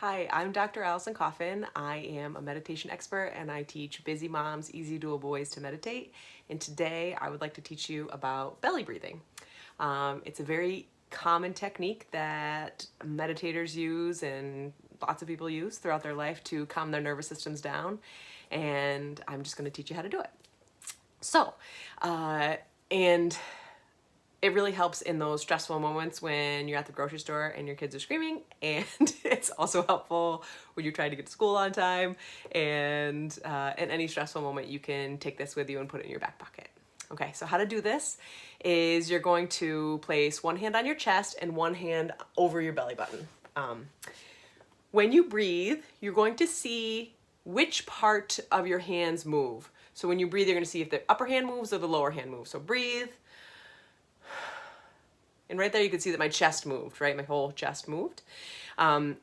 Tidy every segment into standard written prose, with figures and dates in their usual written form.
Hi, I'm Dr. Allison Coffin. I am a meditation expert and I teach busy moms easy doable ways to meditate. And today I would like to teach you about belly breathing. It's a very common technique that meditators use and lots of people use throughout their life to calm their nervous systems down. And I'm just going to teach you how to do it. So, and it really helps in those stressful moments when you're at the grocery store and your kids are screaming, and it's also helpful when you're trying to get to school on time, and in any stressful moment you can take this with you and put it in your back pocket. Okay, so how to do this is you're going to place one hand on your chest and one hand over your belly button. When you breathe, you're going to see which part of your hands move. So when you breathe, you're going to see if the upper hand moves or the lower hand moves. So breathe. And right there you can see that my chest moved, right? My whole chest moved. And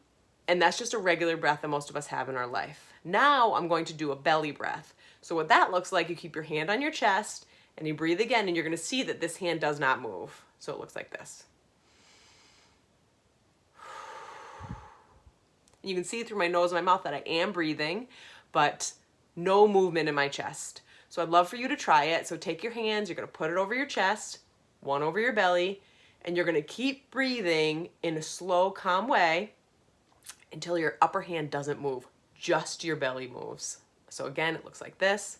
that's just a regular breath that most of us have in our life. Now I'm going to do a belly breath. So what that looks like, you keep your hand on your chest and you breathe again, and you're going to see that this hand does not move. So it looks like this. You can see through my nose and my mouth that I am breathing, but no movement in my chest. So I'd love for you to try it. So take your hands, you're going to put it over your chest, one over your belly, and you're going to keep breathing in a slow, calm way until your upper hand doesn't move. Just your belly moves. So again, it looks like this.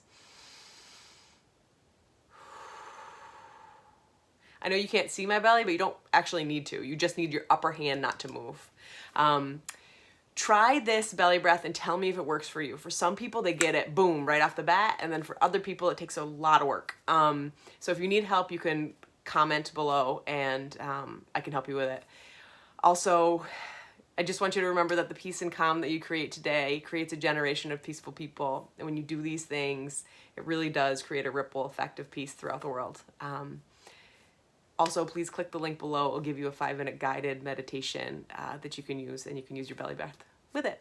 I know you can't see my belly, but you don't actually need to. You just need your upper hand not to move. Try this belly breath and tell me if it works for you. For some people, they get it, boom, right off the bat. And then for other people, it takes a lot of work. So if you need help, you can comment below and I can help you with it. Also, I just want you to remember that the peace and calm that you create today creates a generation of peaceful people. And when you do these things, it really does create a ripple effect of peace throughout the world. Also, please click the link below. It'll give you a 5-minute guided meditation that you can use, and you can use your belly breath with it.